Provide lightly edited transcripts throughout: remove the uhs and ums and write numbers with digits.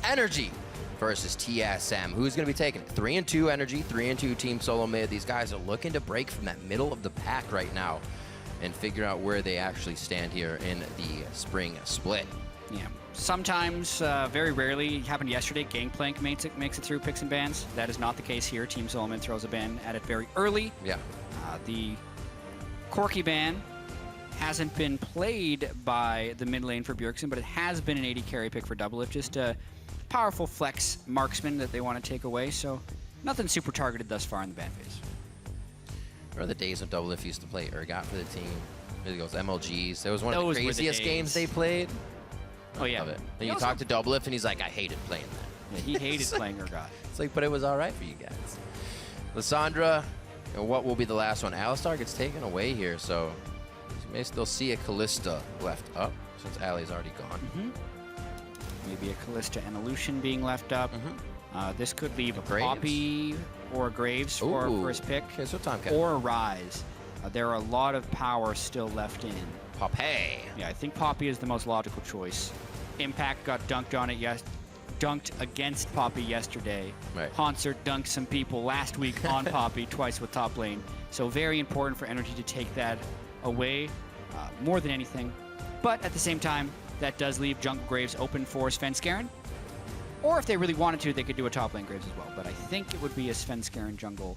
NRG versus TSM. Who's going to be taking it? 3-2 NRG, 3-2 Team Solomid. These guys are looking to break from that middle of the pack right now and figure out where they actually stand here in the spring split. Yeah, sometimes, very rarely, it happened yesterday, Gangplank makes it through picks and bans. That is not the case here. Team Solomid throws a ban at it very early. Yeah. The Corki ban hasn't been played by the mid lane for Bjergsen, but it has been an AD carry pick for DoubleLift. Just a powerful flex marksman that they want to take away, so nothing super targeted thus far in the ban phase. Remember the days when DoubleLift used to play Urgot for the team? There goes MLGs. That was one of Those the craziest games they played. Oh, yeah. Love it. And you talk to DoubleLift and he's like, I hated playing that. Yeah, he hated playing Urgot. It's like, but it was all right for you guys. Lysandra, and what will be the last one? LStar gets taken away here, so you may still see a Kalista left up since Ali's already gone. Maybe a Kalista and a Lucian being left up. This could leave a Graves. Poppy or a Graves for our first pick, Okay, so Tomcat. or a Rise. There are a lot of power still left in. Poppy. Yeah, I think Poppy is the most logical choice. Impact got dunked on it, dunked against Poppy yesterday. Right. Hauntzer dunked some people last week on Poppy twice with top lane. So very important for NRG to take that away more than anything. But at the same time, that does leave Jungle Graves open for Svenskeren. Or if they really wanted to, they could do a top lane Graves as well. But I think it would be a Svenskeren jungle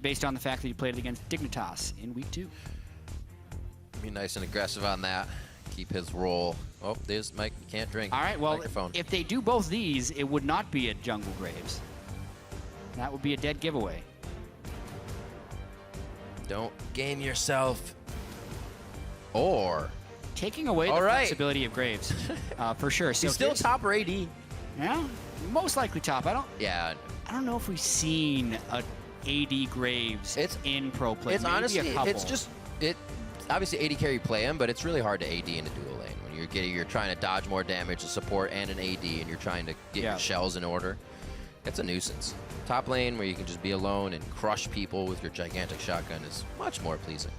based on the fact that he played it against Dignitas in week 2. Be nice and aggressive on that. Keep his role. Oh, there's Mike. You can't drink. All right, well, Microphone. if they do both these, it would not be a jungle Graves. That would be a dead giveaway. Don't game yourself. Or Taking away the flexibility of Graves, for sure. So he's still top or AD. Yeah, most likely top. I don't know if we've seen a AD Graves in pro play. It's Maybe honestly, a couple. it's just obviously AD carry play him, but it's really hard to AD in a dual lane when you're trying to dodge more damage, a support and an AD, and you're trying to get your shells in order. It's a nuisance. Top lane where you can just be alone and crush people with your gigantic shotgun is much more pleasing.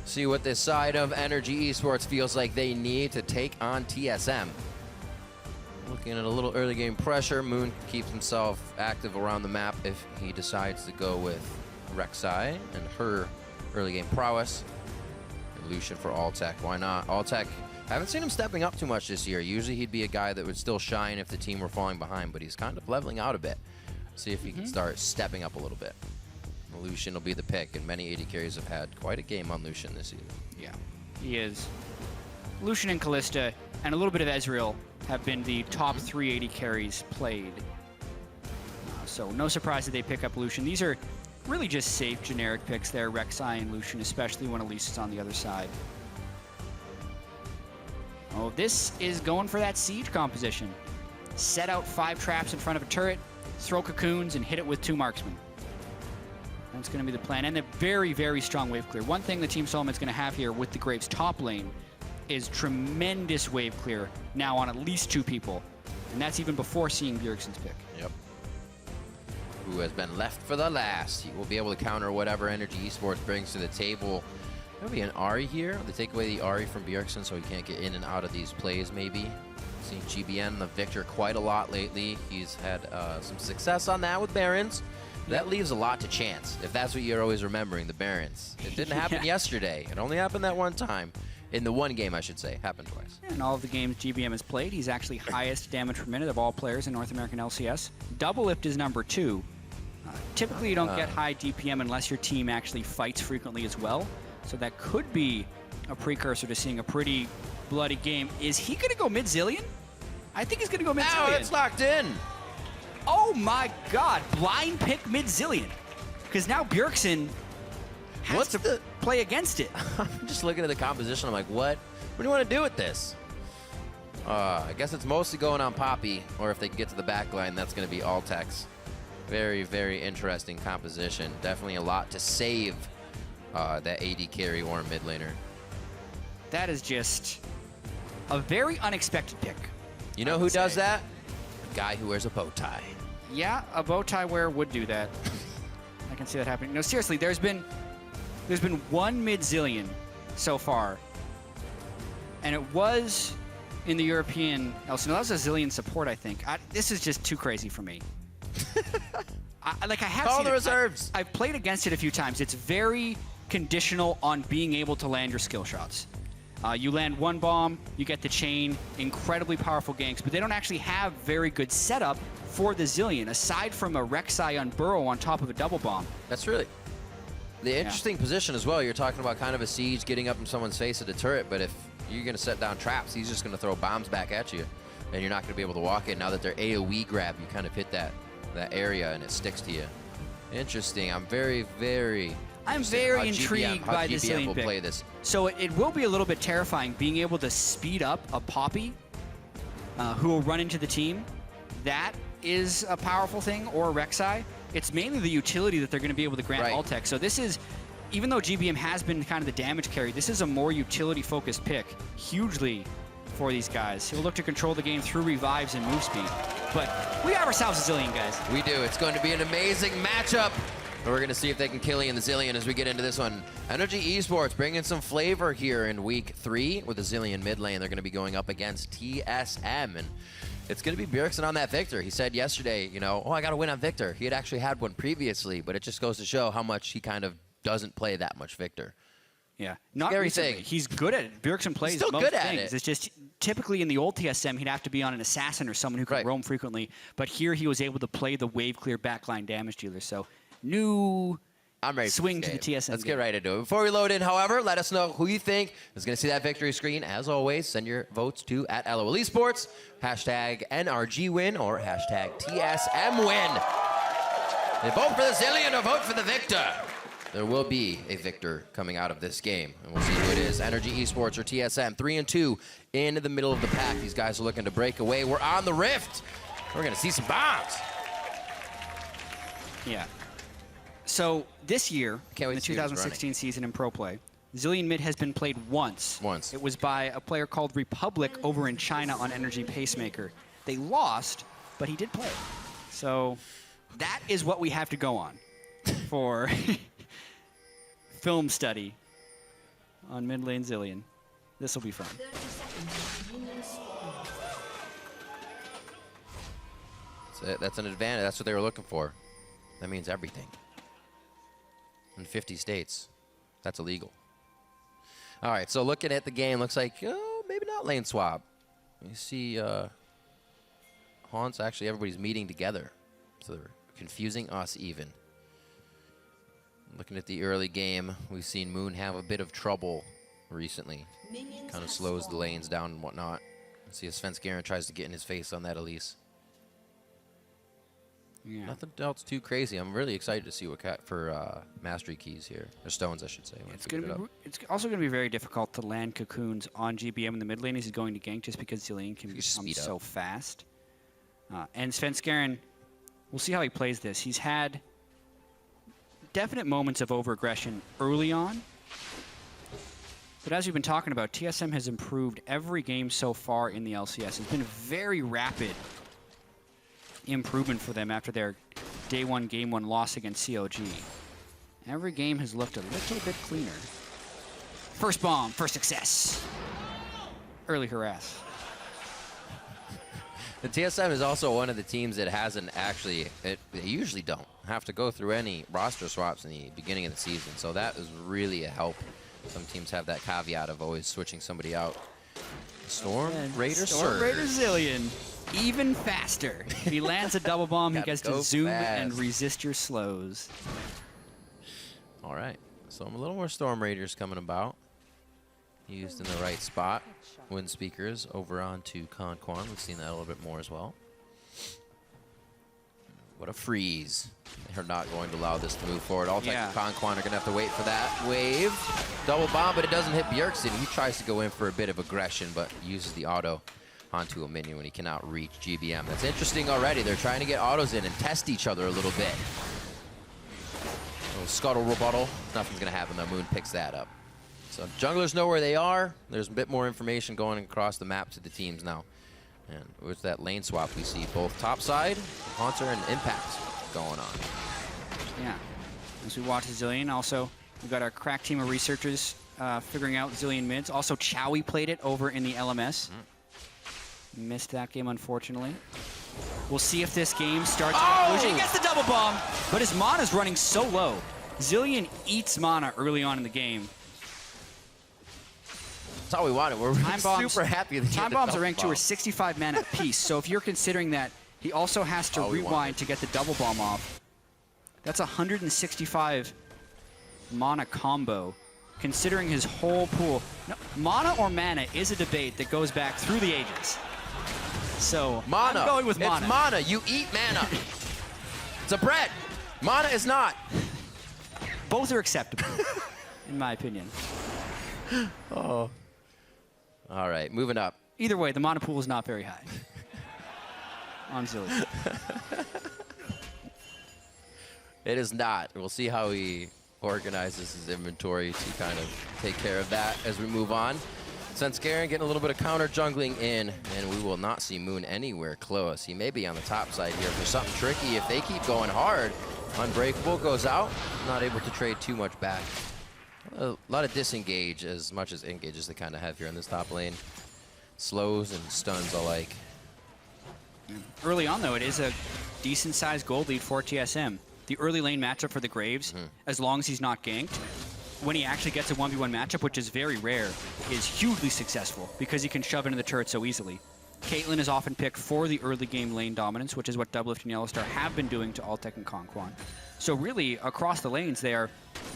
See what this side of NRG Esports feels like they need to take on TSM. Looking at a little early game pressure. Moon keeps himself active around the map if he decides to go with Rek'Sai and her early game prowess. And Lucian for Altec. Why not? Altec, I haven't seen him stepping up too much this year. Usually he'd be a guy that would still shine if the team were falling behind, but he's kind of leveling out a bit. See if he can start stepping up a little bit. Lucian will be the pick, and many AD carries have had quite a game on Lucian this season. Yeah, he is. Lucian and Kalista, and a little bit of Ezreal, have been the top 3 AD carries played. So no surprise that they pick up Lucian. These are really just safe, generic picks there, Rek'Sai and Lucian, especially when Elise is on the other side. Oh, this is going for that siege composition. Set out 5 traps in front of a turret, throw cocoons, and hit it with 2 marksmen. That's going to be the plan. And a very, very strong wave clear. One thing the Team Solomid's going to have here with the Graves top lane is tremendous wave clear now on at least 2 people. And that's even before seeing Bjergsen's pick. Yep. Who has been left for the last. He will be able to counter whatever NRG Esports brings to the table. There'll be an Ahri here. They take away the Ahri from Bjergsen so he can't get in and out of these plays maybe. Seen GBN, the Viktor, quite a lot lately. He's had some success on that with Barons. That leaves a lot to chance, if that's what you're always remembering, the Barons. It didn't happen yesterday. It only happened that one time. In the one game, I should say. Happened twice. In all of the games GBM has played, he's actually highest damage per minute of all players in North American LCS. DoubleLift is number 2. Typically, you don't get high DPM unless your team actually fights frequently as well. So that could be a precursor to seeing a pretty bloody game. Is he going to go mid Zilean? I think he's going to go mid Zilean. Oh, it's locked in. Oh my god, blind pick mid Zilean. Because now Bjergsen has to play against it. I'm just looking at the composition. I'm like, what? What do you want to do with this? I guess it's mostly going on Poppy, or if they can get to the back line, that's going to be Altec's. Very, very interesting composition. Definitely a lot to save that AD carry or mid laner. That is just a very unexpected pick. You know who does that? The guy who wears a bow tie. Yeah, a bow tie wearer would do that. I can see that happening. No, seriously, there's been one mid Zilean so far, and it was in the European LCS. No, that was a Zilean support, I think. This is just too crazy for me. I have Call seen the it. reserves. I've played against it a few times. It's very conditional on being able to land your skill shots. You land one bomb, you get the chain, incredibly powerful ganks, but they don't actually have very good setup for the Zilean, aside from a Rek'Sai on Burrow on top of a double bomb. That's really the interesting position as well. You're talking about kind of a siege getting up in someone's face at a turret, but if you're going to set down traps, he's just going to throw bombs back at you, and you're not going to be able to walk in. Now that they're AoE grab, you kind of hit that area and it sticks to you. Interesting. I'm very intrigued by this Zilean pick. Play this. So it will be a little bit terrifying being able to speed up a Poppy who will run into the team. That is a powerful thing, or a Rek'Sai. It's mainly the utility that they're going to be able to grant Altec. So this is, even though GBM has been kind of the damage carry, this is a more utility-focused pick, hugely for these guys. He'll look to control the game through revives and move speed. But we have ourselves a Zilean, guys. We do. It's going to be an amazing matchup. We're going to see if they can kill in the Zilean as we get into this one. NRG Esports bringing some flavor here in week 3 with the Zilean mid lane. They're going to be going up against TSM, and it's going to be Bjergsen on that Viktor. He said yesterday, you know, oh, I got to win on Viktor. He had actually had one previously, but it just goes to show how much he kind of doesn't play that much Viktor. Yeah, not recently. He's good at it. Bjergsen plays most good at things. It's just typically in the old TSM, he'd have to be on an assassin or someone who could roam frequently. But here he was able to play the wave clear backline damage dealer. So new swing to the TSM. Let's get right into it. Before we load in, however, let us know who you think is going to see that victory screen. As always, send your votes to @LOL Esports, #NRG win, or #TSM win. They vote for the Zilean or vote for the Viktor. There will be a Viktor coming out of this game, and we'll see who it is. NRG Esports or TSM, 3-2 in the middle of the pack. These guys are looking to break away. We're on the Rift. We're going to see some bombs. Yeah. So this year, in the 2016 season in Pro Play, Zilean mid has been played once. It was by a player called Republic over in China on NRG Pacemaker. They lost, but he did play. So that is what we have to go on for film study on mid lane Zilean. This will be fun. That's an advantage. That's what they were looking for. That means everything. In 50 states, that's illegal. All right, so looking at the game, looks like, oh, maybe not lane swap. You see Hauntzer, actually everybody's meeting together. So they're confusing us even. Looking at the early game, we've seen Moon have a bit of trouble recently. Kind of slows the lanes down and whatnot. See if Svenskeren tries to get in his face on that Elise. Yeah. Nothing else too crazy. I'm really excited to see what for mastery keys here, or stones, I should say. It's also going to be very difficult to land cocoons on GBM in the mid lane as he's going to gank, just because Zilean can become so fast. And Svenskeren, we'll see how he plays this. He's had definite moments of over-aggression early on, but as we've been talking about, TSM has improved every game so far in the LCS. It's been a very rapid improvement for them after their day 1, game 1 loss against COG. Every game has looked a little bit cleaner. First bomb, first success. Early harass. The TSM is also one of the teams that hasn't actually, they usually don't have to go through any roster swaps in the beginning of the season, so that is really a help. Some teams have that caveat of always switching somebody out. Storm Raider Zilean. Even faster. If he lands a double bomb, he gets to zoom and resist your slows. All right. So I'm a little more Storm Raiders coming about. Used in the right spot. Wind speakers over onto KonKwon. We've seen that a little bit more as well. What a freeze. They're not going to allow this to move forward. Altec and KonKwon are going to have to wait for that wave. Double bomb, but it doesn't hit Bjergsen. He tries to go in for a bit of aggression, but uses the auto onto a minion when he cannot reach GBM. That's interesting already. They're trying to get autos in and test each other a little bit. A little scuttle rebuttal. Nothing's going to happen though. Moon picks that up. So junglers know where they are. There's a bit more information going across the map to the teams now. And with that lane swap, we see both topside, Hauntzer, and Impact going on. Yeah. As we watch Zilean, also, we've got our crack team of researchers figuring out Zilean mids. Also, Chowie played it over in the LMS. Missed that game, unfortunately. We'll see if this game starts. Oh! Lucian gets the double bomb, but his mana's running so low. Zilean eats mana early on in the game. That's all we wanted. We're super happy that time bombs are ranked 2 or 65 mana apiece. So if you're considering that he also has to rewind to get the double bomb off, that's 165 mana combo. Considering his whole pool. No, mana or mana is a debate that goes back through the ages. So mana. I'm going with mana. It's mana. You eat mana. It's a bread. Mana is not. Both are acceptable, in my opinion. Oh. All right, moving up. Either way, the mana pool is not very high. On Zilean. It is not. We'll see how he organizes his inventory to kind of take care of that as we move on. Svenskeren getting a little bit of counter jungling in, and we will not see Moon anywhere close. He may be on the top side here for something tricky. If they keep going hard, Unbreakable goes out, not able to trade too much back. A lot of disengage, as much as engage as they kind of have here in this top lane. Slows and stuns alike. Early on, though, it is a decent-sized gold lead for TSM. The early lane matchup for the Graves, as long as he's not ganked, when he actually gets a 1v1 matchup, which is very rare, is hugely successful because he can shove into the turret so easily. Caitlyn is often picked for the early game lane dominance, which is what DoubleLift and YellowStar have been doing to Altec and KonKwon. So really, across the lanes, they are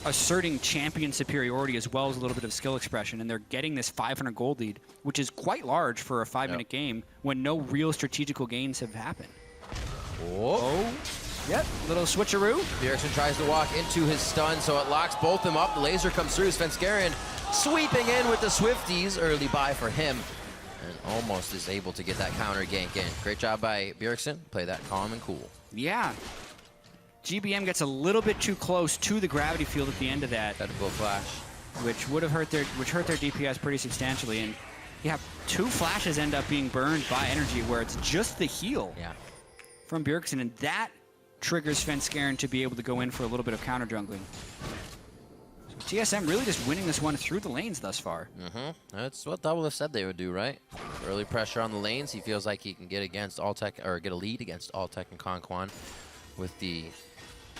asserting champion superiority as well as a little bit of skill expression, and they're getting this 500 gold lead, which is quite large for a 5-minute game when no real strategical gains have happened. Oh. Yep, little switcheroo. Bjergsen tries to walk into his stun, so it locks both of them up. The laser comes through. Svenskeren sweeping in with the Swifties. Early buy for him. And almost is able to get that counter gank in. Great job by Bjergsen. Play that calm and cool. Yeah. GBM gets a little bit too close to the gravity field at the end of that. That will flash. Which would have hurt their DPS pretty substantially. And yeah, 2 flashes end up being burned by NRG where it's just the heal from Bjergsen, and that triggers Svenskeren to be able to go in for a little bit of counter jungling. So TSM really just winning this one through the lanes thus far. That's what DoubleLift said they would do, right? Early pressure on the lanes. He feels like he can get against Altec, or get a lead against Altec and KonKwon with the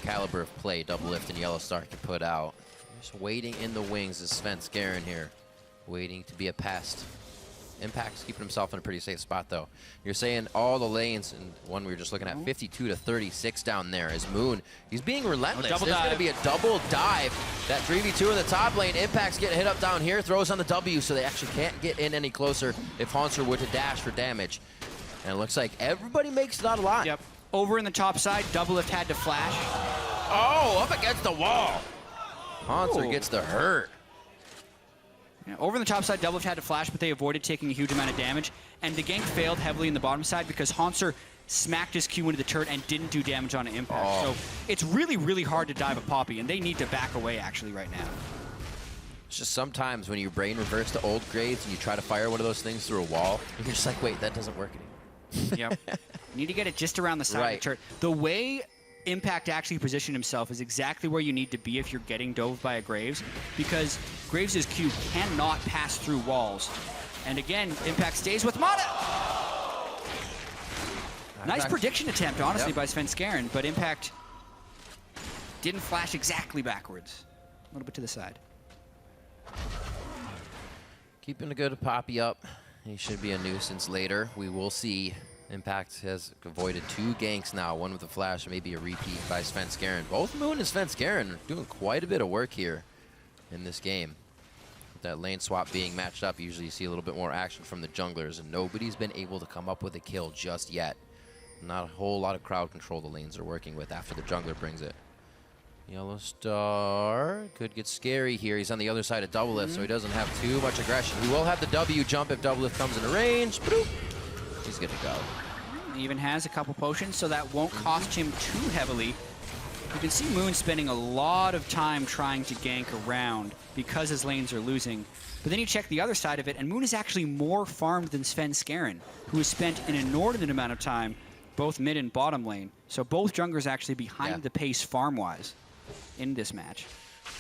caliber of play DoubleLift and YellowStar can put out. Just waiting in the wings is Svenskeren here, waiting to be a pest. Impact's keeping himself in a pretty safe spot, though. You're saying all the lanes, and one we were just looking at, 52 to 36 down there is Moon. He's being relentless. There's going to be a double dive. That 3v2 in the top lane. Impact's getting hit up down here, throws on the W, so they actually can't get in any closer if Hauntzer were to dash for damage. And it looks like everybody makes it out alive. Yep. Over in the top side, DoubleLift had to flash. Oh, up against the wall. Hauntzer gets the hurt. Yeah, over in the top side, DoubleLift had to flash, but they avoided taking a huge amount of damage. And the gank failed heavily in the bottom side because Hauntzer smacked his Q into the turret and didn't do damage on an impact. So it's really, really hard to dive a Poppy, and they need to back away, actually, right now. It's just sometimes when your brain reverts to old grades and you try to fire one of those things through a wall, and you're just like, wait, that doesn't work anymore. Yep. You need to get it just around the side of the turret. The way Impact actually positioned himself is exactly where you need to be if you're getting dove by a Graves, because Graves' Q cannot pass through walls. And again, Impact stays with mana. Nice prediction attempt, honestly, by Svenskeren, but Impact didn't flash exactly backwards. A little bit to the side. Keeping a good Poppy up. He should be a nuisance later. We will see. Impact has avoided 2 ganks now, one with a flash, maybe a repeat by Svenskeren. Both Moon and Svenskeren are doing quite a bit of work here in this game. With that lane swap being matched up, usually you see a little bit more action from the junglers, and nobody's been able to come up with a kill just yet. Not a whole lot of crowd control the lanes are working with after the jungler brings it. YellowStar could get scary here. He's on the other side of DoubleLift, so he doesn't have too much aggression. He will have the W jump if DoubleLift comes into range. Boop. He's good to go. He even has a couple potions, so that won't cost him too heavily. You can see Moon spending a lot of time trying to gank around because his lanes are losing. But then you check the other side of it, and Moon is actually more farmed than Svenskeren, who has spent an inordinate amount of time both mid and bottom lane. So both junglers actually behind the pace farm-wise in this match.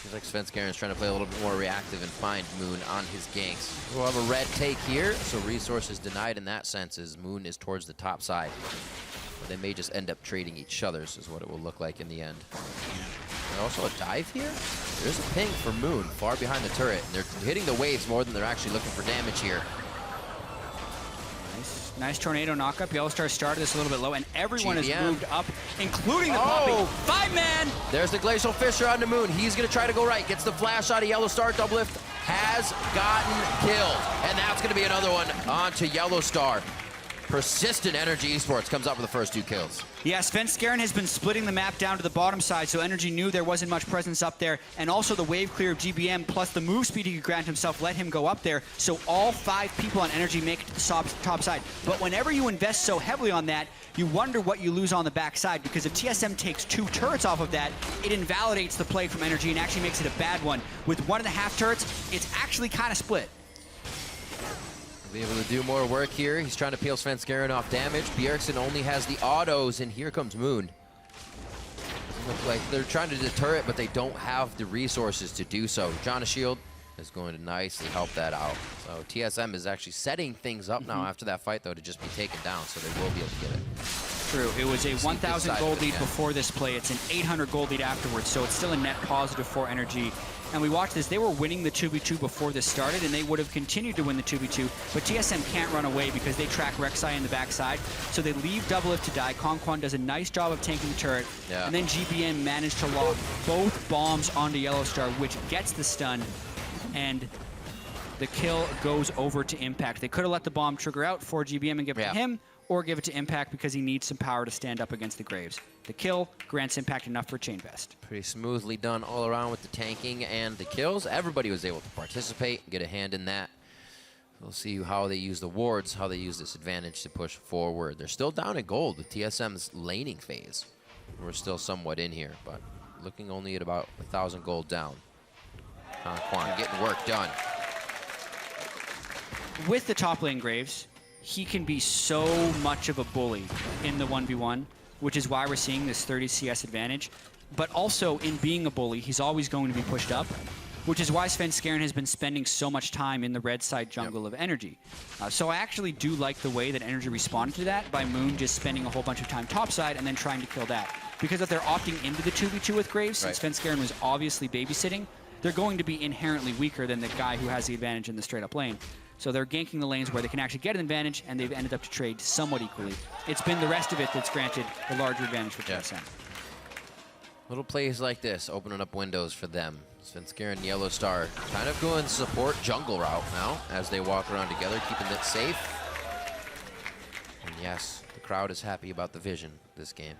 Seems like Svenskeren's trying to play a little bit more reactive and find Moon on his ganks. We'll have a red take here, so resources denied in that sense as Moon is towards the top side. But they may just end up trading each other's is what it will look like in the end. And also a dive here? There's a ping for Moon far behind the turret. And they're hitting the waves more than they're actually looking for damage here. Nice tornado knockup. YellowStar started this a little bit low, and everyone has moved up, including the Poppy. 5-man! There's the Glacial Fissure on the Moon. He's going to try to go right. Gets the flash out of YellowStar. DoubleLift has gotten killed. And that's going to be another one onto YellowStar. Persistent NRG Esports comes up with the first 2 kills. Yeah, Svenskeren has been splitting the map down to the bottom side, so NRG knew there wasn't much presence up there, and also the wave clear of GBM plus the move speed he could grant himself let him go up there, so all 5 people on NRG make it to the top side. But whenever you invest so heavily on that, you wonder what you lose on the backside, because if TSM takes 2 turrets off of that, it invalidates the play from NRG and actually makes it a bad one. With 1.5 turrets, it's actually kind of split. Be able to do more work here. He's trying to peel Svenskeren off damage. Bjergsen only has the autos, and here comes Moon. Doesn't look like they're trying to deter it, but they don't have the resources to do so. Janna shield is going to nicely help that out. So TSM is actually setting things up now after that fight, though, to just be taken down, so they will be able to get it. True. It was a 1,000 gold lead before this play. It's an 800 gold lead afterwards, so it's still a net positive for NRG. And we watched this. They were winning the 2v2 before this started, and they would have continued to win the 2v2, but TSM can't run away because they track Rek'Sai in the backside, so they leave DoubleLift to die. KonKwon does a nice job of tanking the turret, and then GBM managed to lock both bombs onto YellowStar, which gets the stun, and the kill goes over to Impact. They could have let the bomb trigger out for GBM and give it to him, or give it to Impact because he needs some power to stand up against the Graves. The kill grants Impact enough for Chain Vest. Pretty smoothly done all around with the tanking and the kills. Everybody was able to participate and get a hand in that. We'll see how they use the wards, how they use this advantage to push forward. They're still down in gold with TSM's laning phase. We're still somewhat in here, but looking only at about 1,000 gold down. KonKwon getting work done. With the top lane Graves, he can be so much of a bully in the 1v1, which is why we're seeing this 30 CS advantage. But also, in being a bully, he's always going to be pushed up, which is why Svenskeren has been spending so much time in the red side jungle of NRG. So I actually do like the way that NRG responded to that by Moon just spending a whole bunch of time topside and then trying to kill that. Because if they're opting into the 2v2 with Graves, since Svenskeren was obviously babysitting, they're going to be inherently weaker than the guy who has the advantage in the straight up lane. So they're ganking the lanes where they can actually get an advantage, and they've ended up to trade somewhat equally. It's been the rest of it that's granted the larger advantage for TSM. Little plays like this, opening up windows for them. Svenskeren and YellowStar kind of going support jungle route now as they walk around together, keeping it safe. And yes, the crowd is happy about the vision this game.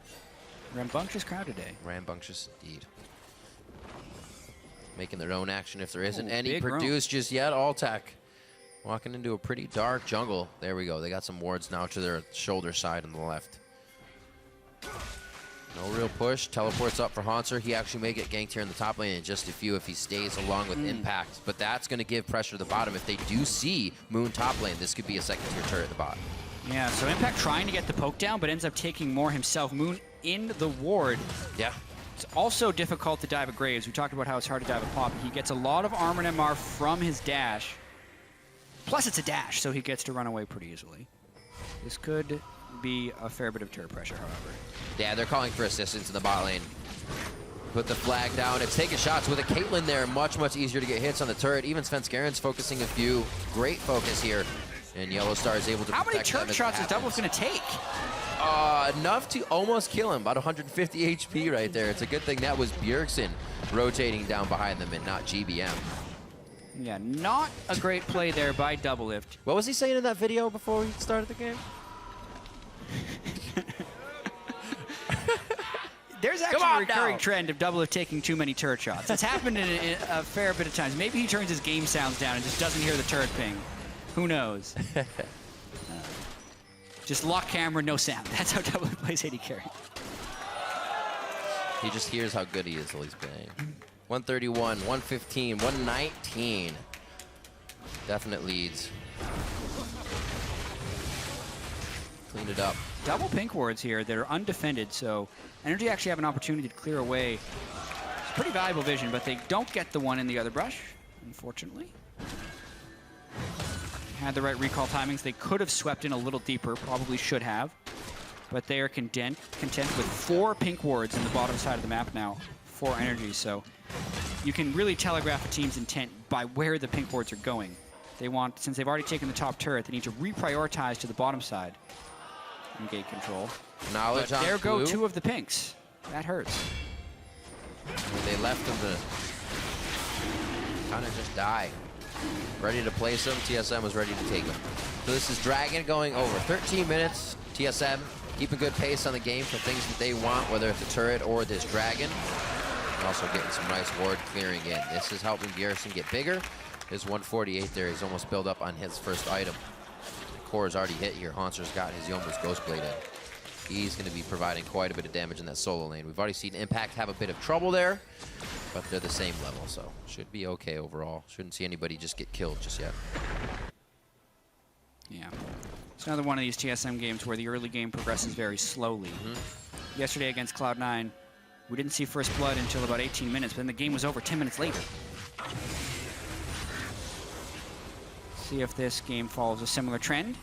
Rambunctious crowd today. Rambunctious indeed. Making their own action if there isn't any produced just yet. Altec walking into a pretty dark jungle. There we go. They got some wards now to their shoulder side on the left. No real push. Teleports up for Hauntzer. He actually may get ganked here in the top lane in just a few if he stays along with Impact. But that's going to give pressure to the bottom. If they do see Moon top lane, this could be a second-tier turret at the bottom. Yeah, so Impact trying to get the poke down, but ends up taking more himself. Moon in the ward. Yeah. It's also difficult to dive at Graves. We talked about how it's hard to dive at Poppy. He gets a lot of armor and MR from his dash. Plus, it's a dash, so he gets to run away pretty easily. This could be a fair bit of turret pressure, however. Yeah, they're calling for assistance in the bot lane. Put the flag down. It's taking shots with a Caitlyn there. Much, much easier to get hits on the turret. Even Svenskeren's focusing a few. Great focus here. And YellowStar is able to protect them. How many turret shots is DoubleLift going to take? Enough to almost kill him. About 150 HP right there. It's a good thing that was Bjergsen rotating down behind them and not GBM. Yeah, not a great play there by DoubleLift. What was he saying in that video before we started the game? There's actually a recurring trend of DoubleLift taking too many turret shots. It's happened in a fair bit of times. Maybe he turns his game sounds down and just doesn't hear the turret ping. Who knows? Just lock camera, no sound. That's how DoubleLift plays AD carry. He just hears how good he is while he's playing. 131, 115, 119. Definite leads. Clean it up. Double pink wards here that are undefended, so NRG actually have an opportunity to clear away It's pretty valuable vision, but they don't get the one in the other brush, unfortunately. Had the right recall timings. They could have swept in a little deeper, probably should have. But they are content with 4 pink wards in the bottom side of the map now for NRG. So you can really telegraph a team's intent by where the pink wards are going. They want, since they've already taken the top turret, they need to reprioritize to the bottom side in gate control. Knowledge but on there blue. go 2 of the pinks. That hurts. They left him to kind of just die. Ready to place him. TSM was ready to take him. So this is Dragon going over 13 minutes. TSM keeping good pace on the game for things that they want, whether it's a turret or this Dragon. And also getting some nice ward clearing in. This is helping Bjergsen get bigger. His 148 there is almost built up on his first item. The core is already hit here. Hauntzer's got his Yomu's Ghostblade in. He's going to be providing quite a bit of damage in that solo lane. We've already seen Impact have a bit of trouble there, but they're the same level, so should be okay overall. Shouldn't see anybody just get killed just yet. Yeah. It's another one of these TSM games where the early game progresses very slowly. Yesterday against Cloud9, we didn't see first blood until about 18 minutes, but then the game was over 10 minutes later. See if this game follows a similar trend.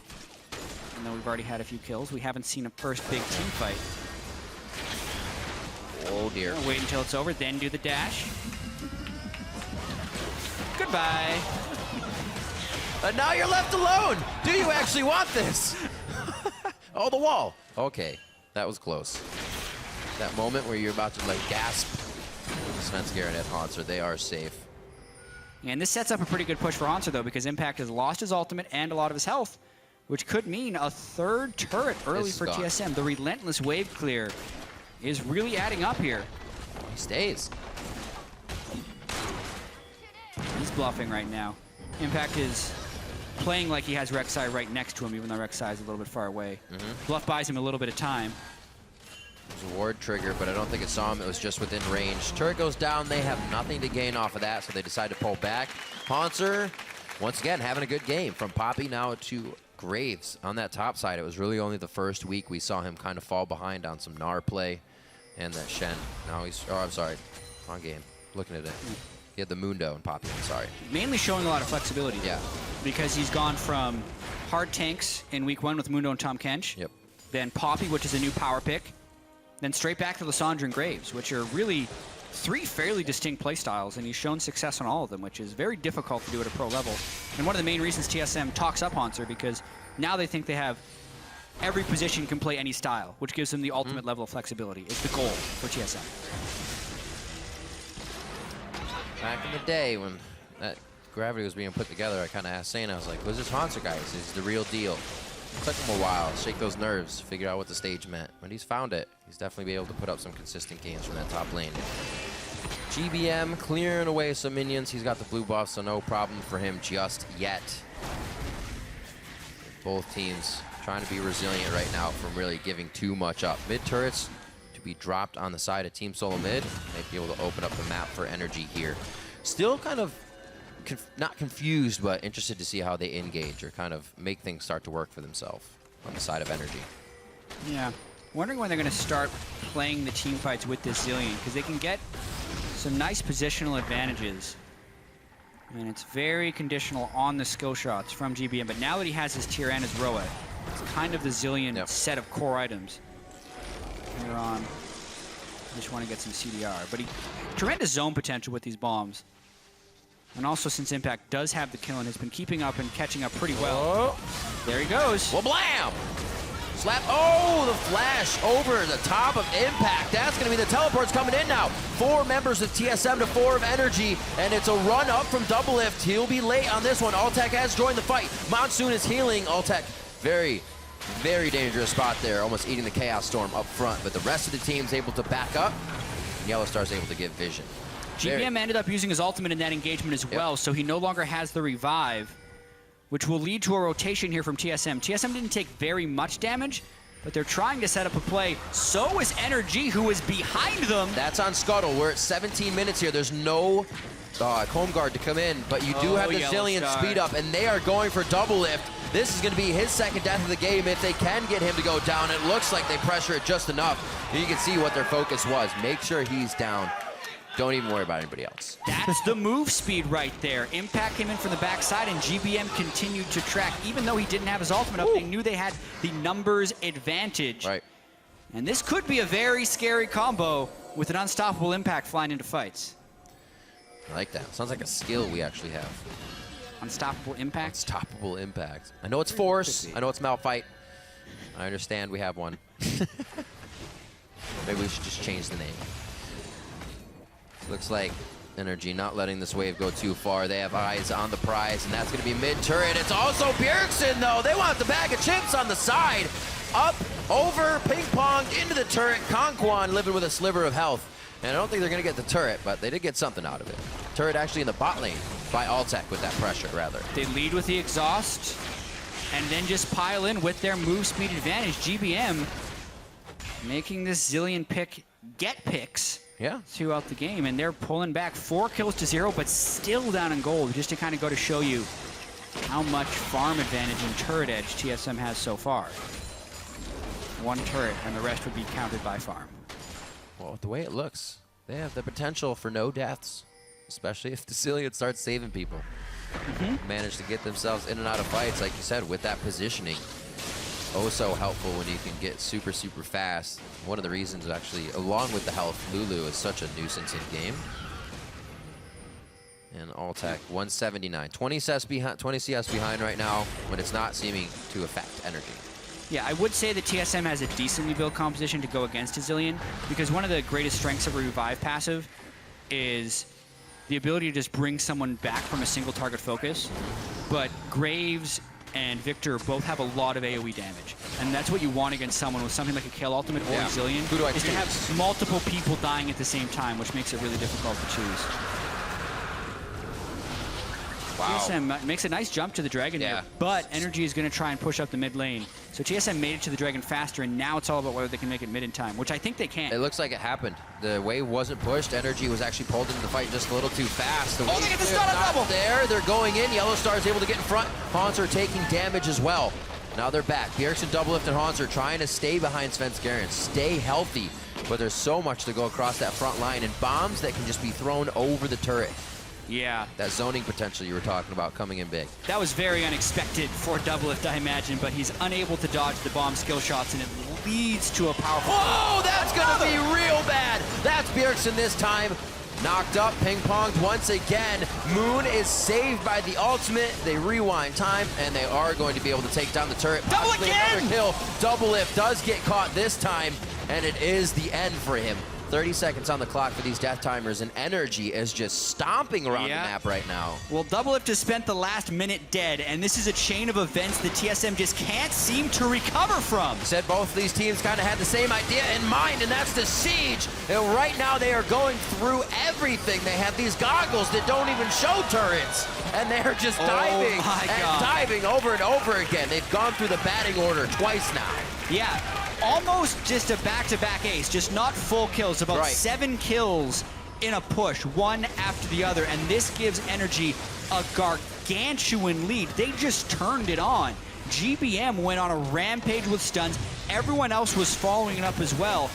Even though we've already had a few kills, we haven't seen a first big team fight. Oh dear. Wait until it's over, then do the dash. Goodbye. And now you're left alone. Do you actually want this? Oh, the wall. Okay, that was close. That moment where you're about to like gasp. Svenskeren at Hauntzer, they are safe. And this sets up a pretty good push for Hauntzer though, because Impact has lost his ultimate and a lot of his health, which could mean a 3rd turret early for TSM. The relentless wave clear is really adding up here. He stays. He's bluffing right now. Impact is playing like he has Rek'Sai right next to him, even though Rek'Sai is a little bit far away. Bluff buys him a little bit of time. It was a ward trigger, but I don't think it saw him. It was just within range. Turret goes down. They have nothing to gain off of that, so they decide to pull back. Hauntzer, once again, having a good game. From Poppy now to Graves on that top side. It was really only the first week we saw him kind of fall behind on some Gnar play and that Shen. Now he's, oh, I'm sorry, wrong game. Looking at it. He had the Mundo and Poppy, I'm sorry. Mainly showing a lot of flexibility. Yeah. Because he's gone from hard tanks in week 1 with Mundo and Tahm Kench. Yep. Then Poppy, which is a new power pick. Then straight back to Lissandra and Graves, which are really 3 fairly distinct playstyles, and he's shown success on all of them, which is very difficult to do at a pro level. And one of the main reasons TSM talks up Hauntzer, because now they think they have every position can play any style, which gives them the ultimate level of flexibility. It's the goal for TSM. Back in the day when that Gravity was being put together, I kind of asked Sane, I was like, who's this Hauntzer guy? Is this the real deal? It took him a while to shake those nerves, figure out what the stage meant. But he's found it. He's definitely be able to put up some consistent games from that top lane. GBM clearing away some minions. He's got the blue buff, so no problem for him just yet. Both teams trying to be resilient right now from really giving too much up. Mid turrets to be dropped on the side of Team Solomid. Might be able to open up the map for NRG here. Still kind of not confused, but interested to see how they engage or kind of make things start to work for themselves on the side of NRG. Yeah. Wondering when they're going to start playing the team fights with this Zilean, because they can get some nice positional advantages. And it's very conditional on the skill shots from GBM, but now that he has his tier and his Roa, it's kind of the Zilean set of core items. Here on, just want to get some CDR, but tremendous zone potential with these bombs. And also, since Impact does have the kill and has been keeping up and catching up pretty well. Oh. There he goes. Well, blam! Slap. Oh, the flash over the top of Impact. That's going to be the teleports coming in now. 4 members of TSM to 4 of NRG, and it's a run up from DoubleLift. He'll be late on this one. Altec has joined the fight. Monsoon is healing. Altec, very, very dangerous spot there, almost eating the Chaos Storm up front, but the rest of the team's able to back up, and YellowStar's able to get vision. GBM ended up using his ultimate in that engagement as well, so he no longer has the revive, which will lead to a rotation here from TSM. TSM didn't take very much damage, but they're trying to set up a play. So is NRG, who is behind them. That's on Scuttle. We're at 17 minutes here. There's no home guard to come in, but you do have the Zilean speed up, and they are going for DoubleLift. This is going to be his second death of the game if they can get him to go down. It looks like they pressure it just enough. You can see what their focus was. Make sure he's down. Don't even worry about anybody else. That's the move speed right there. Impact came in from the backside, and GBM continued to track. Even though he didn't have his ultimate up, they knew they had the numbers advantage. Right. And this could be a very scary combo with an unstoppable Impact flying into fights. I like that. Sounds like a skill we actually have. Unstoppable Impact? Unstoppable Impact. I know it's Force. I know it's Malphite. I understand we have one. Maybe we should just change the name. Looks like NRG not letting this wave go too far. They have eyes on the prize, and that's going to be mid-turret. It's also Bjergsen, though. They want the bag of chips on the side. Up, over, ping-ponged into the turret. KonKwon living with a sliver of health. And I don't think they're going to get the turret, but they did get something out of it. Turret actually in the bot lane by Altec with that pressure, rather. They lead with the exhaust, and then just pile in with their move speed advantage. GBM making this Zilean pick get picks. Yeah. Throughout the game, and they're pulling back 4 kills to 0, but still down in gold, just to kind of go to show you how much farm advantage and turret edge TSM has so far. 1 turret, and the rest would be counted by farm. Well, the way it looks, they have the potential for no deaths, especially if the Zilean starts saving people. Manage to get themselves in and out of fights, like you said, with that positioning. Oh, so helpful when you can get super, super fast. One of the reasons, actually, along with the health, Lulu is such a nuisance in game. And Altec, 179. 20 CS behind right now, but it's not seeming to affect energy. Yeah, I would say that TSM has a decently built composition to go against a Zilean, because one of the greatest strengths of a Revive passive is the ability to just bring someone back from a single target focus. But Graves and Viktor both have a lot of AoE damage. And that's what you want against someone with something like a Kill Ultimate or a Zilean, is to have multiple people dying at the same time, which makes it really difficult to choose. Wow. TSM makes a nice jump to the Dragon here, but NRG is going to try and push up the mid lane. So TSM made it to the Dragon faster, and now it's all about whether they can make it mid in time, which I think they can. It looks like it happened. The wave wasn't pushed. NRG was actually pulled into the fight just a little too fast. Oh, they get the stun on double! There, they're going in. YellowStar is able to get in front. Hauntzer taking damage as well. Now they're back. Bjergsen, DoubleLift, and Hauntzer trying to stay behind Svenskeren, stay healthy. But there's so much to go across that front line, and bombs that can just be thrown over the turret. Yeah. That zoning potential you were talking about coming in big. That was very unexpected for DoubleLift, I imagine, but he's unable to dodge the bomb skill shots, and it leads to a powerful... Oh, that's going to be real bad. That's Bjergsen this time. Knocked up, ping-ponged once again. Moon is saved by the ultimate. They rewind time, and they are going to be able to take down the turret. Double Possibly again! another kill. DoubleLift does get caught this time, and it is the end for him. 30 seconds on the clock for these death timers, and NRG is just stomping around the map right now. Well, DoubleLift has spent the last minute dead, and this is a chain of events that TSM just can't seem to recover from. Said both of these teams kind of had the same idea in mind, and that's the siege. And right now they are going through everything. They have these goggles that don't even show turrets, and they're just diving and diving over and over again. They've gone through the batting order twice now. Yeah. Almost just a back-to-back ace, just not full kills, about 7 kills in a push, one after the other, and this gives NRG a gargantuan lead. They just turned it on. GBM went on a rampage with stuns. Everyone else was following it up as well.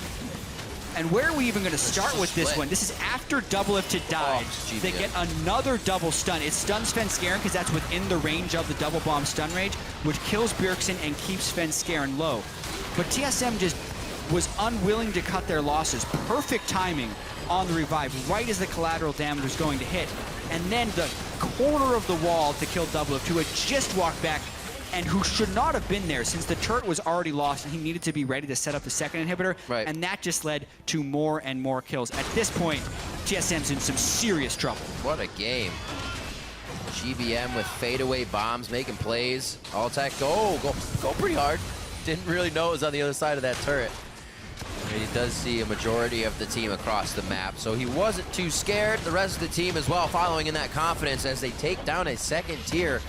And where are we even going to start with this one? This is after DoubleLift had died. They get another double stun. It stuns Svenskeren because that's within the range of the double bomb stun range, which kills Bjergsen and keeps Svenskeren low. But TSM just was unwilling to cut their losses. Perfect timing on the revive, right as the collateral damage was going to hit. And then the corner of the wall to kill DoubleLift, who had just walked back and who should not have been there since the turret was already lost and he needed to be ready to set up the second inhibitor. And that just led to more and more kills. At this point, TSM's in some serious trouble. What a game. GBM with fadeaway bombs, making plays. Altec, go pretty hard. Didn't really know it was on the other side of that turret. He does see a majority of the team across the map, so he wasn't too scared. The rest of the team as well following in that confidence as they take down a second tier.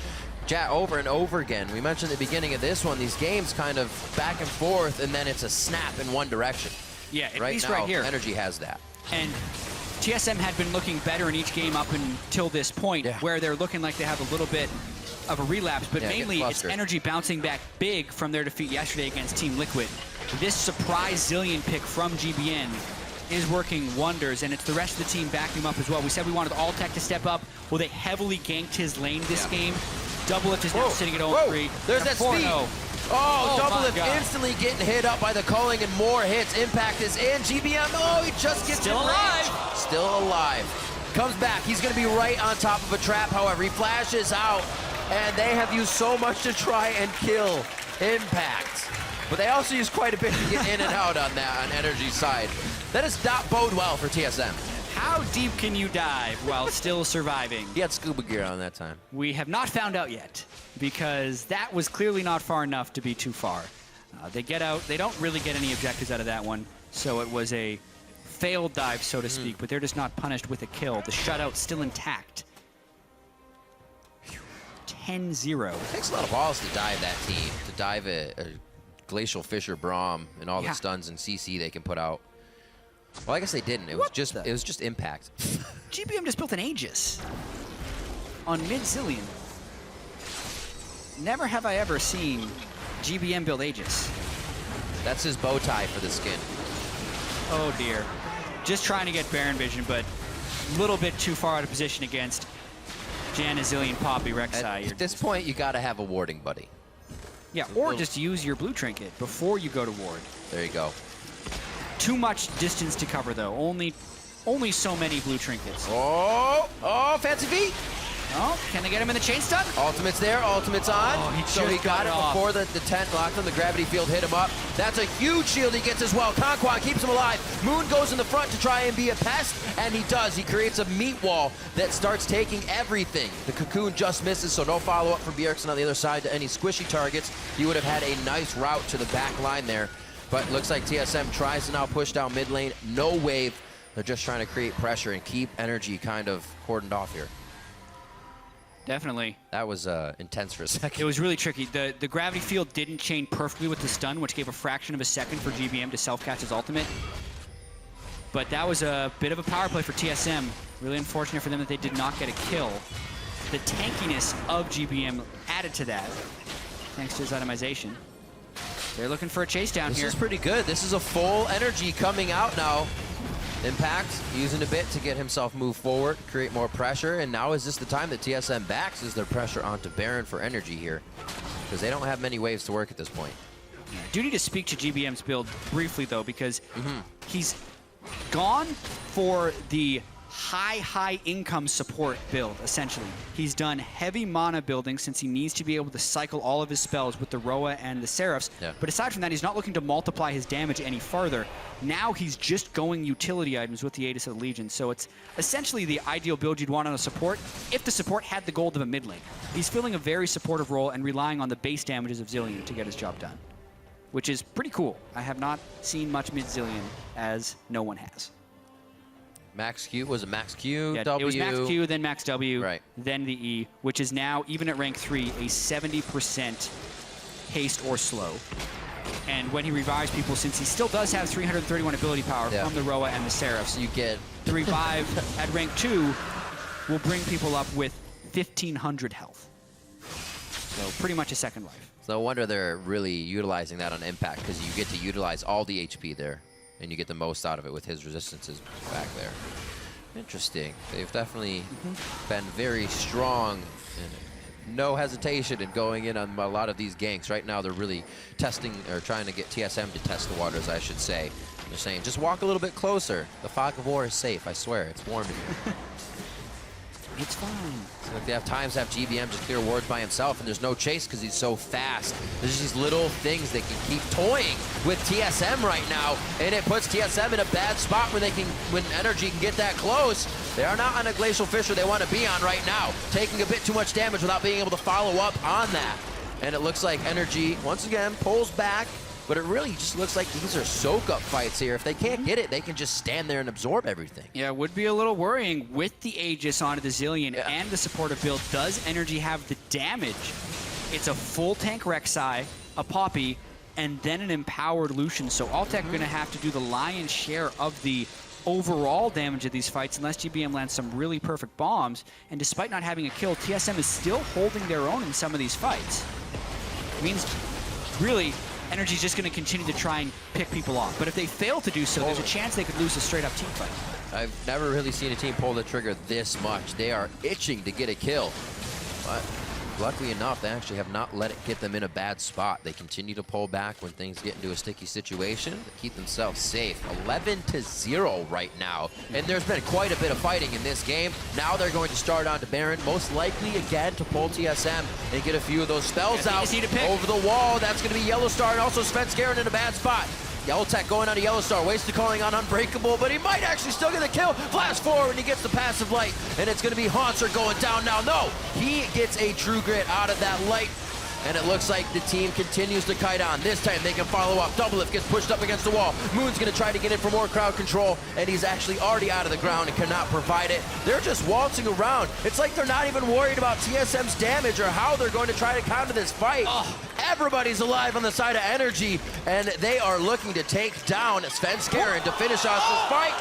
Jatt over and over again. We mentioned at the beginning of this one, these games kind of back and forth, and then it's a snap in one direction. Yeah, at right least now, right here. NRG has that. And TSM had been looking better in each game up until this point, where they're looking like they have a little bit of a relapse, but mainly it's NRG bouncing back big from their defeat yesterday against Team Liquid. This surprise Zilean pick from GBN is working wonders, and it's the rest of the team backing him up as well. We said we wanted Altec to step up. Well, they heavily ganked his lane this game. DoubleLift is now sitting at 0-3. There's that speed. Oh, DoubleLift instantly getting hit up by the culling and more hits. Impact is in. GBM, oh, he just gets still alive. Still alive. Comes back. He's going to be right on top of a trap, however. He flashes out, and they have used so much to try and kill Impact. But they also use quite a bit to get in and out on that, on NRG's side. That does not bode well for TSM. How deep can you dive while still surviving? He had scuba gear on that time. We have not found out yet, because that was clearly not far enough to be too far. They get out. They don't really get any objectives out of that one, so it was a failed dive, so to speak, but they're just not punished with a kill. The shutout's still intact. 10-0. It takes a lot of balls to dive that team, to dive a Glacial Fisher Braum and all the stuns and CC they can put out. Well, I guess they didn't. It was just Impact. GBM just built an Aegis on mid Zilean. Never have I ever seen GBM build Aegis. That's his bow tie for the skin. Oh dear. Just trying to get Baron vision, but a little bit too far out of position against Janna, Zilean, Poppy, Rek'Sai. At this point, you got to have a warding buddy. Yeah, or just use your blue trinket before you go to ward. There you go. Too much distance to cover, though. Only so many blue trinkets. Oh, fancy feet. Oh, can they get him in the chain stun? Ultimate's there, ultimate's on. Oh, so he got it before the tent locked him, the gravity field hit him up. That's a huge shield he gets as well. KonKwon keeps him alive. Moon goes in the front to try and be a pest, and he does. He creates a meat wall that starts taking everything. The cocoon just misses, so no follow-up from Bjergsen on the other side to any squishy targets. He would have had a nice route to the back line there, but looks like TSM tries to now push down mid lane. No wave. They're just trying to create pressure and keep energy kind of cordoned off here. Definitely. That was intense for a second. It was really tricky. The gravity field didn't chain perfectly with the stun, which gave a fraction of a second for GBM to self-catch his ultimate. But that was a bit of a power play for TSM. Really unfortunate for them that they did not get a kill. The tankiness of GBM added to that, thanks to his itemization. They're looking for a chase down here. This is pretty good. This is a full energy coming out now. Impact using a bit to get himself moved forward, create more pressure, and now is this the time that TSM backs their pressure onto Baron for energy here, because they don't have many waves to work at this point. Yeah, do need to speak to GBM's build briefly though, because he's gone for the high income support build, essentially. He's done heavy mana building since he needs to be able to cycle all of his spells with the Roa and the Seraphs. Yeah. But aside from that, he's not looking to multiply his damage any farther. Now he's just going utility items with the Aegis of the Legion. So it's essentially the ideal build you'd want on a support if the support had the gold of a mid lane. He's filling a very supportive role and relying on the base damages of Zilean to get his job done, which is pretty cool. I have not seen much mid Zilean, as no one has. Max Q, was it Max Q, yeah, W? It was Max Q, then Max W, right. Then the E, which is now, even at rank 3, a 70% haste or slow. And when he revives people, since he still does have 331 ability power from the Roa and the Seraphs, you get the revive at rank 2 will bring people up with 1,500 health. So pretty much a second life. So no wonder they're really utilizing that on Impact, because you get to utilize all the HP there. And you get the most out of it with his resistances back there. Interesting. They've definitely been very strong and no hesitation in going in on a lot of these ganks. Right now they're really testing, or trying to get TSM to test the waters, I should say. They're saying, just walk a little bit closer. The fog of war is safe, I swear. It's warm in here. It's fine. So like they have times have GBM just clear wards by himself, and there's no chase because he's so fast. There's these little things that can keep toying with TSM right now, and it puts TSM in a bad spot when NRG can get that close. They are not on a Glacial Fisher they want to be on right now, taking a bit too much damage without being able to follow up on that. And it looks like NRG, once again, pulls back, but it really just looks like these are soak-up fights here. If they can't get it, they can just stand there and absorb everything. Yeah, it would be a little worrying with the Aegis onto the Zilean and the supportive build. Does NRG have the damage? It's a full tank Rek'Sai, a Poppy, and then an empowered Lucian. So Altec going to have to do the lion's share of the overall damage of these fights unless GBM lands some really perfect bombs. And despite not having a kill, TSM is still holding their own in some of these fights. It means, really, Energy's just going to continue to try and pick people off. But if they fail to do so, there's a chance they could lose a straight-up team fight. I've never really seen a team pull the trigger this much. They are itching to get a kill. But luckily enough, they actually have not let it get them in a bad spot. They continue to pull back when things get into a sticky situation to keep themselves safe. 11-0 right now. And there's been quite a bit of fighting in this game. Now they're going to start on to Baron, most likely again to pull TSM and get a few of those spells out over the wall. That's going to be YellowStar and also Svenskeren in a bad spot. Altec going on to YellowStar, wasted calling on Unbreakable, but he might actually still get the kill. Flash forward and he gets the passive light, and it's going to be Hauntzer going down now. No, he gets a true grit out of that light, and it looks like the team continues to kite on. This time they can follow up. DoubleLift gets pushed up against the wall. Moon's going to try to get in for more crowd control, and he's actually already out of the ground and cannot provide it. They're just waltzing around. It's like they're not even worried about TSM's damage or how they're going to try to counter this fight. Everybody's alive on the side of Energy, and they are looking to take down Svenskeren to finish off this fight.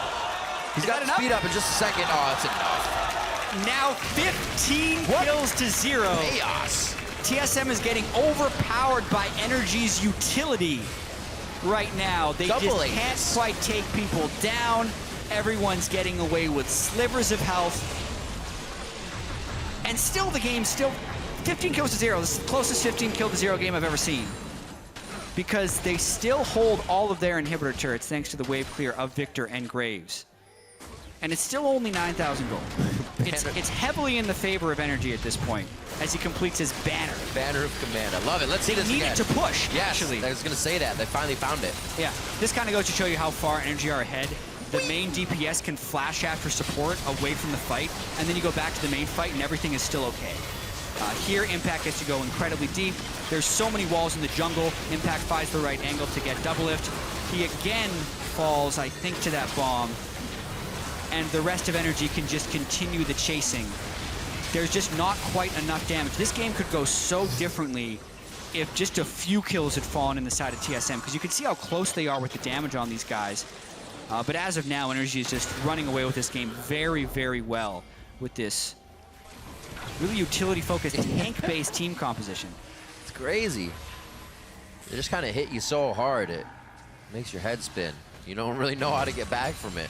He's got to speed up in just a second. Oh, that's enough. Now 15 kills to 0. Chaos. TSM is getting overpowered by Energy's utility right now. They just can't quite take people down. Everyone's getting away with slivers of health. And still the game's still 15 kills to 0. This is the closest 15 kill to 0 game I've ever seen. Because they still hold all of their inhibitor turrets thanks to the wave clear of Viktor and Graves. And it's still only 9,000 gold. It's heavily in the favor of Energy at this point as he completes his banner. Banner of Command. I love it. Let's see this again. They need it to push, actually. I was going to say that. They finally found it. Yeah. This kind of goes to show you how far Energy are ahead. The main DPS can flash after support away from the fight, and then you go back to the main fight and everything is still okay. Here, Impact gets to go incredibly deep. There's so many walls in the jungle. Impact finds the right angle to get DoubleLift. He again falls, I think, to that bomb. And the rest of Energy can just continue the chasing. There's just not quite enough damage. This game could go so differently if just a few kills had fallen in the side of TSM, because you can see how close they are with the damage on these guys. But as of now, Energy is just running away with this game very, very well with this really utility-focused, tank-based team composition. It's crazy. They just kind of hit you so hard, it makes your head spin. You don't really know how to get back from it.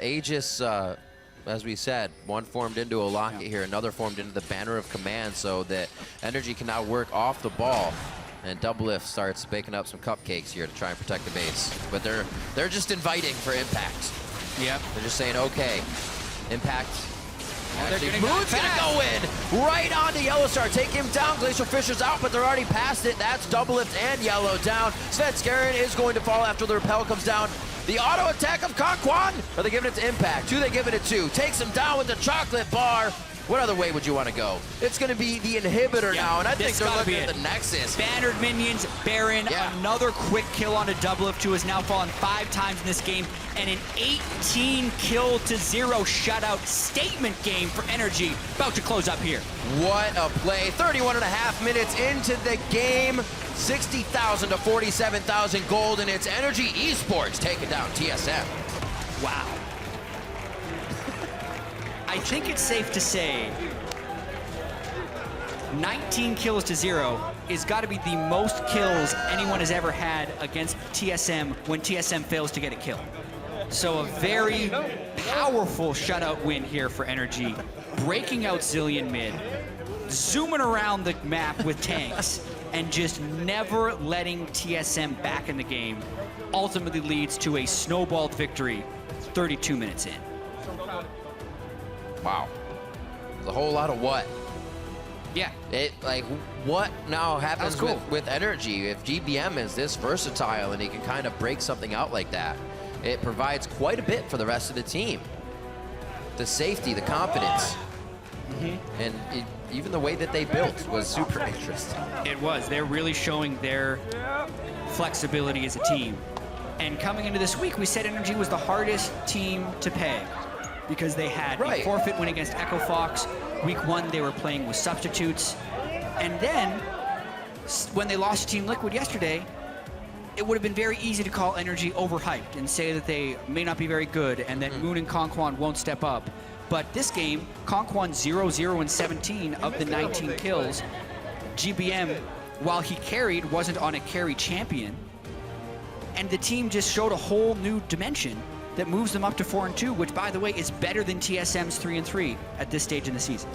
Aegis, as we said, one formed into a locket here, another formed into the Banner of Command, so that Energy can now work off the ball. And DoubleLift starts baking up some cupcakes here to try and protect the base. But they're just inviting for Impact. Yep. They're just saying, okay, Impact. Actually, Moon's gonna go in right onto YellowStar, take him down. Glacial Fisher's out, but they're already past it. That's DoubleLift and Yellow down. Svenskeren is going to fall after the repel comes down. The auto attack of KonKwon, or they giving it to Impact? Who they giving it to? Takes him down with the chocolate bar. What other way would you want to go? It's going to be the inhibitor now, and I think they're looking at the Nexus. Bannered minions, Baron, another quick kill onto DoubleLift, who has now fallen 5 times in this game, and an 18 kill to 0 shutout statement game for Energy, about to close up here. What a play. 31.5 minutes into the game. 60,000 to 47,000 gold, and it's Energy eSports taking down TSM. Wow. I think it's safe to say 19 kills to 0 is got to be the most kills anyone has ever had against TSM when TSM fails to get a kill. So a very powerful shutout win here for Energy, breaking out Zilean mid, zooming around the map with tanks, and just never letting TSM back in the game ultimately leads to a snowballed victory 32 minutes in. Wow. There's a whole lot of what. Yeah. What now happens with Energy? If GBM is this versatile and he can kind of break something out like that, it provides quite a bit for the rest of the team. The safety, the confidence. And even the way that they built was super interesting. It was. They're really showing their flexibility as a team. And coming into this week, we said Energy was the hardest team to peg because they had a forfeit win against Echo Fox. Week 1, they were playing with substitutes. And then, when they lost to Team Liquid yesterday, it would have been very easy to call Energy overhyped and say that they may not be very good and that Moon and KonKwon won't step up. But this game, KonKwon 0-0 and 17 of the 19 kills. GBM while he carried, wasn't on a carry champion. And the team just showed a whole new dimension that moves them up to 4-2, which, by the way, is better than TSM's 3-3 at this stage in the season.